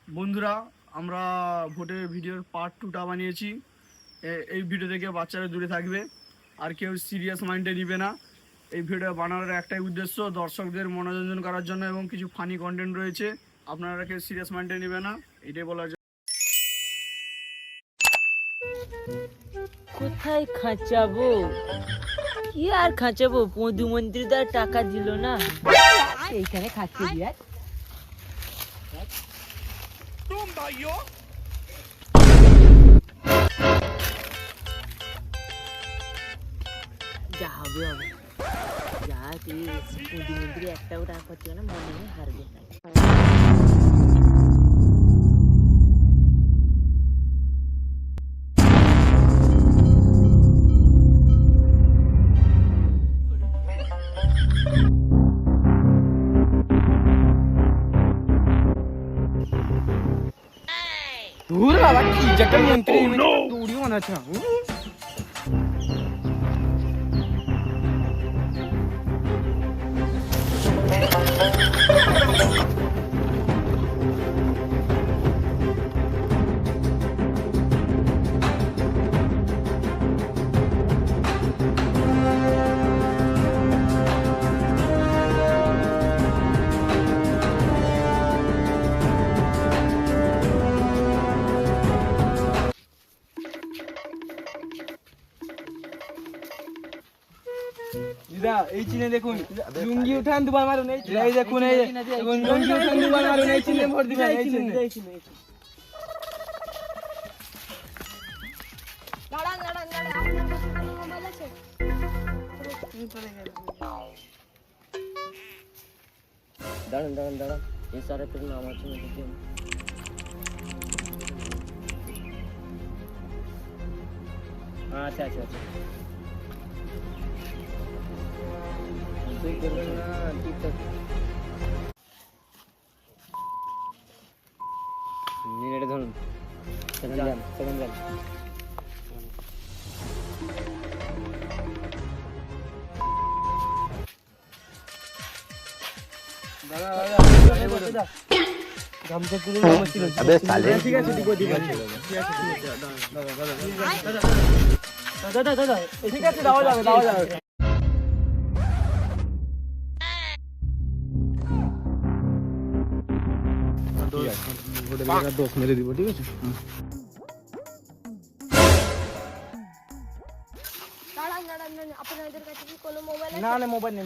বন্ধুরা, আমরা ভোটের ভিডিওর পার্ট 2টা বানিয়েছি। এই ভিডিও থেকে বাচ্চারা দূরে থাকবে, আর কেউ সিরিয়াস মাইন্ডে নিবে না। এই ভিডিও বানানোর একটাই উদ্দেশ্য, দর্শকদের মনোরঞ্জন করার জন্য, এবং কিছু ফানি কন্টেন্ট রয়েছে, আপনারা কেউ সিরিয়াস মাইন্ডে নেবে না, এটাই বলার জন্য। কোথায় খাঁচাবো? কি আর খাঁচাবো? প্রধানমন্ত্রী তো আর টাকা দিল না, এইখানে খাচ্ছে দিয়ে। যা হবে হবে, যা প্রধানমন্ত্রী একটাও টাকা পাচ্ছিল না, মনে হয় হারবে না। দূর বাবা, কি যেটা মন্ত্রী দৌড়ি মনে হচ্ছে। এই চিনে দেখুন, লুঙ্গি উঠান দুবার মারুন। এই দেখুন, এই লুঙ্গি উঠান দুবার মারুন। এই চিনে ভোট দিবেন। এই চিনে দাঁড়ান দাঁড়ান দাঁড়ান, আপনার কাছে কোনো মোবাইল আছে? দাঁড়ান দাঁড়ান দাঁড়ান, SRF এর নাম আছে নাকি? আচ্ছা আচ্ছা আচ্ছা, তুই করবেন না, ঠিক আছে। এটা ধরুন, সেখানে যান। अबे साले, ঠিক আছে, দাদা ঠিক আছে, দেওয়া যাবে। দোষ মেরে দিব, ঠিক আছে। দাঁড়ান দাঁড়ান দাঁড়ান, আপনাদের কাছে কি কোনো মোবাইল আছে? না না, মোবাইল নেই।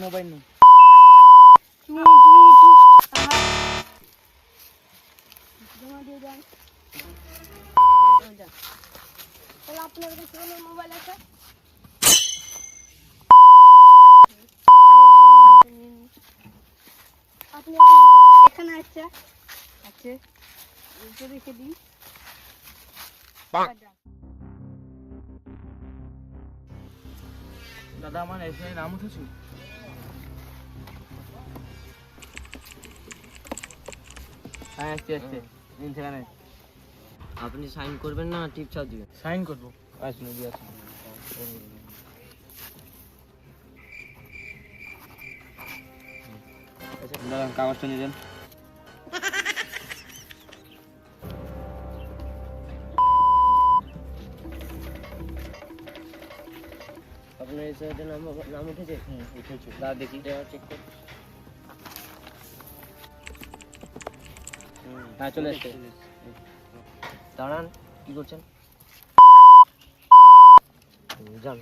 জমা দিয়ে দেন। তাহলে আপনার কাছে কোনো মোবাইল আছে? আপনি এখানে আছে, এটা রেখে দিন। দাদা, আমার এসআই নাম উঠেছে। হ্যাঁ, আসছে। সেখানে আপনি সাইন করবেন না, টিপ ছাপ দিবেন? সাইন করবো। আসুন, দিয়ে আসুন। দাদা, কাগজটা নিয়ে যান। আপনার SRF এর নাম উঠেছে? উঠেছে। দাঁড়া দেখি, চেক কর। হ্যাঁ, চলে এসছে। দাঁড়ান, কি করছেন? যান,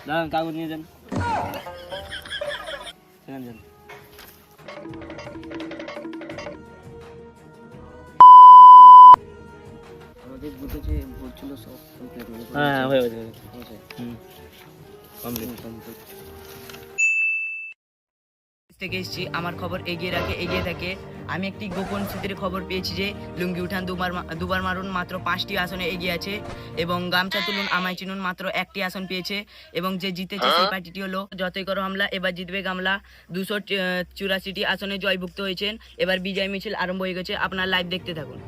দাঁড়ান, কাগজ নিয়ে যান। সেখানে যান। আমাদের বুথে যে ভোট ছিল সব কমপ্লিট হয়েছে। হ্যাঁ, হয়ে গেছে। থেকে এসেছি, আমার খবর এগিয়ে থাকে। আমি একটি গোপন সূত্রে খবর পেয়েছি যে লুঙ্গি উঠান দুবার মারুন মাত্র 5টি আসনে এগিয়ে আছে, এবং গামছা তুলুন আমায় চিনুন মাত্র 1টি আসন পেয়েছে, এবং যে জিতেছে সেই পার্টিটি হলো যতই করো হামলা। এবার জিতবে গামলা 284টি আসনে জয়ভুক্ত হয়েছেন। এবার বিজয় মিছিল আরম্ভ হয়ে গেছে, আপনার লাইভ দেখতে থাকুন।